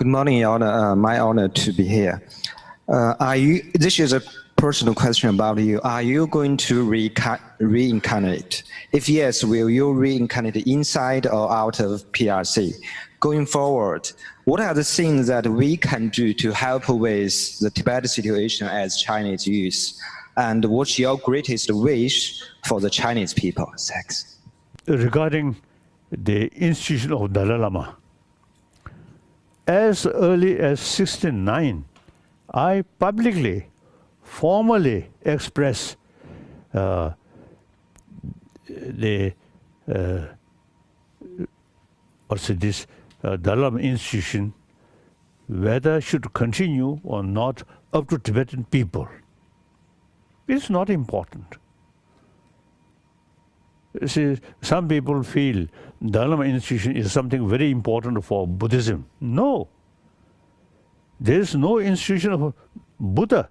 Good morning, Your Honor. My honor to be here. This is a personal question about you. Are you going to reincarnate? If yes, will you reincarnate inside or out of PRC? Going forward, what are the things that we can do to help with the Tibet situation as Chinese youth? And what's your greatest wish for the Chinese people? Thanks. Regarding the institution of Dalai Lama, as early as 1969, I publicly, formally expressed this Dalai Lama institution, whether should continue or not, up to Tibetan people. It's not important. See, some people feel Dalai Lama institution is something very important for Buddhism. No. There is no institution of Buddha,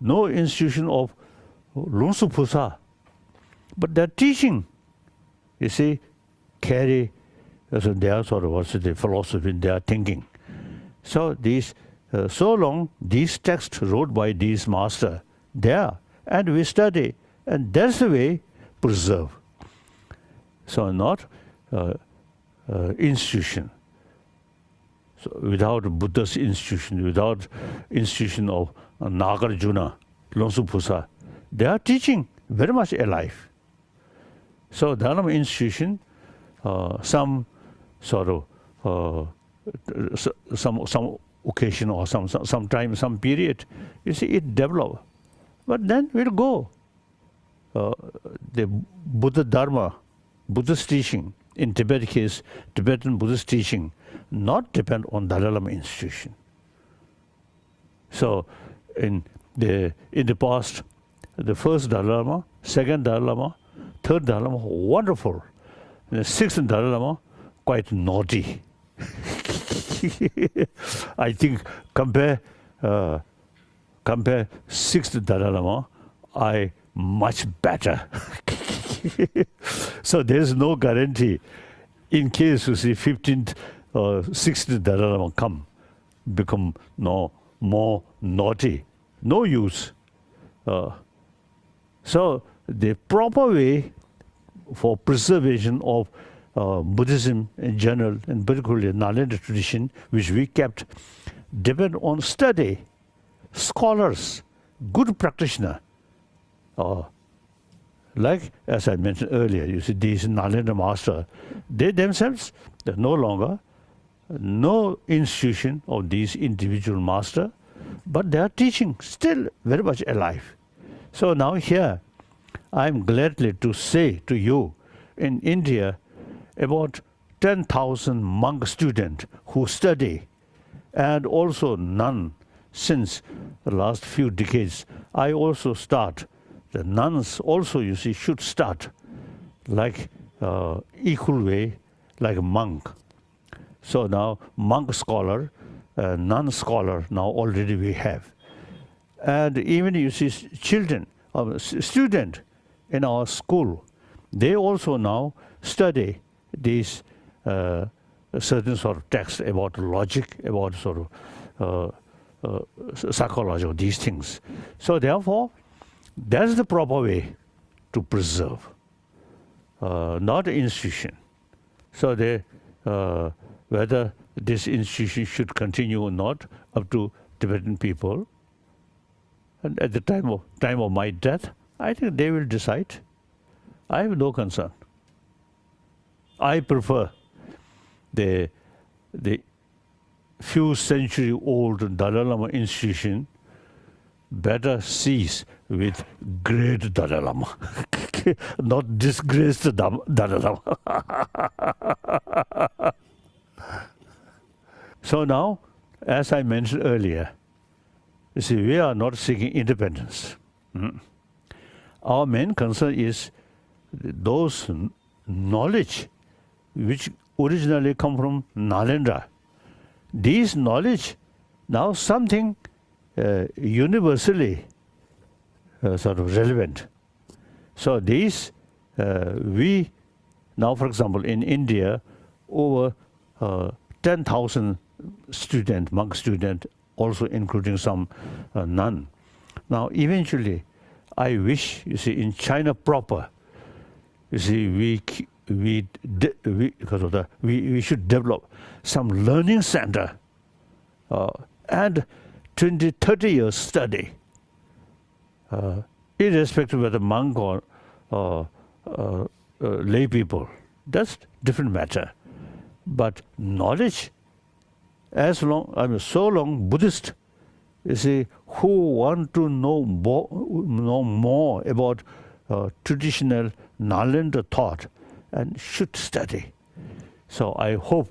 no institution of Lungsu Pusa. But their teaching, you see, carry their sort of the philosophy, their thinking. So these, so long these texts wrote by these masters there, and we study, and that's the way preserve. So not institution. So without Buddha's institution, without institution of Nagarjuna, Lungsu Pusa, they are teaching very much alive. So Dalai Lama institution, some sort of some occasion or some time, some period, you see it develop, but then we'll go. The Buddha Dharma, Buddhist teaching, in Tibet case, Tibetan Buddhist teaching, not depend on Dalai Lama institution. So in the past, the first Dalai Lama, second Dalai Lama, third Dalai Lama, wonderful. And the sixth Dalai Lama, quite naughty. I think compare sixth Dalai Lama, I much better. So there is no guarantee. In case you see 15th or 16th Dalai Lama become more naughty, no use. So the proper way for preservation of Buddhism in general, and particularly Nalanda tradition, which we kept, depend on study, scholars, good practitioner. Like as I mentioned earlier, you see these Nalanda masters, they themselves, they're no longer no institution of these individual masters, but their teaching still very much alive. So now here, I'm gladly to say to you, in India, about 10,000 monk students who study, and also nuns since the last few decades. I also start. The nuns also, you see, should start like equal way, like a monk. So now monk scholar, nun scholar, now already we have. And even you see children, student in our school, they also now study these certain sort of texts about logic, about sort of psychology, of these things. So therefore, that's the proper way to preserve, not institution. So whether this institution should continue or not, up to Tibetan people. And at the time of my death, I think they will decide. I have no concern. I prefer the few century old Dalai Lama institution better cease with great Dalai Lama, not disgraced Dalai Lama. So now, as I mentioned earlier, you see, we are not seeking independence. Our main concern is those knowledge which originally come from Nalanda. These knowledge, now something universally sort of relevant. So these, now for example in India, over 10,000 student, monk student, also including some nun. Now, eventually, I wish, you see, in China proper, you see, we should develop some learning center and 20, 30 years study, irrespective of whether monk or lay people. That's different matter. But knowledge, so long Buddhist, you see, who want to know more about traditional Nalanda thought and should study. So I hope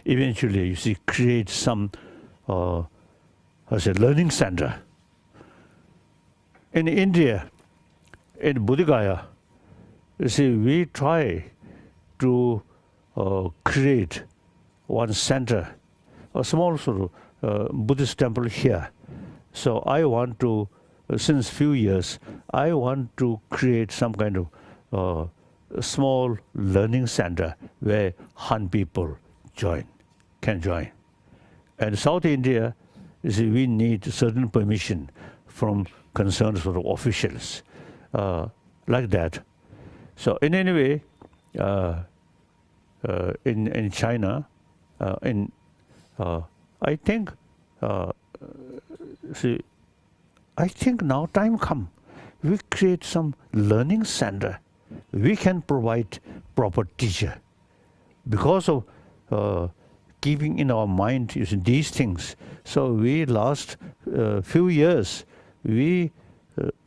eventually, you see, create some as a learning center. In India, in Bodh Gaya, you see, we try to create one center, a small sort of Buddhist temple here. So I want to, since few years, I want to create some kind of small learning center where Han people can join. And South India, you see, we need certain permission from concerned sort of officials, like that. So in any way, in China, I think, see, I think now time come, we create some learning center. We can provide proper teacher because of keeping in our mind these things. So we last few years, we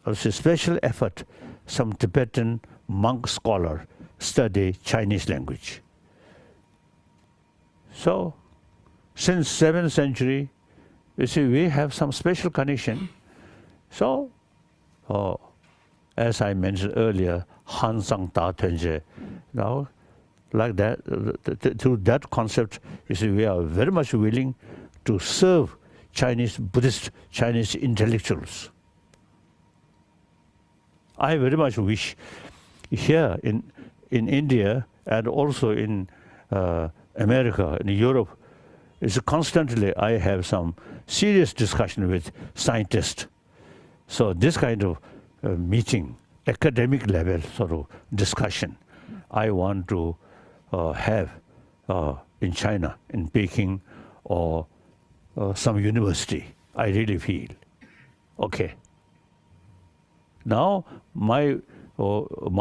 as a special effort, some Tibetan monk scholar study Chinese language. So since 7th century, you see, we have some special connection. So, as I mentioned earlier, Han Sang Ta Tuanjie. Now, like that, through that concept, you see, we are very much willing to serve Chinese Buddhist, Chinese intellectuals. I very much wish here in India and also in America, in Europe, is constantly I have some serious discussion with scientists. So this kind of meeting, academic level sort of discussion, I want to have in China, in Peking, or some university. I really feel. Okay. Now my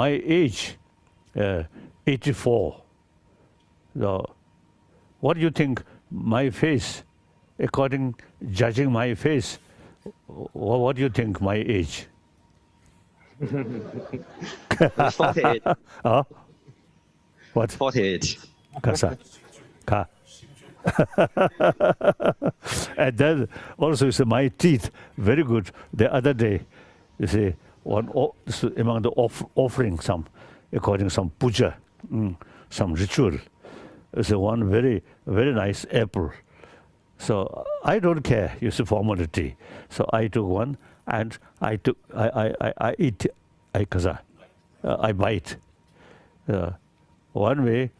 age, 84. What do you think? My face, judging my face, what do you think my age? 48. Huh? What? 48. And then also you see my teeth, very good. The other day, you see, among the offering, some, according to some puja, some ritual, is one very, very nice apple. So I don't care, you see, formality. So I took one and I eat, I bite. One way,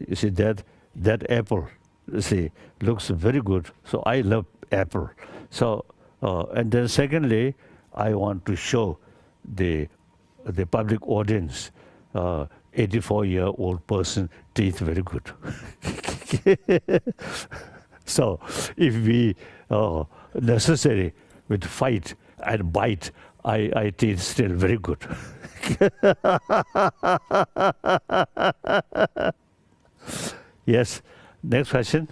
you see, that apple, you see, looks very good. So I love apple. So, and then secondly, I want to show the public audience, 84-year-old person, teeth very good. So if we necessary with fight and bite, I teeth still very good. Yes. Next question.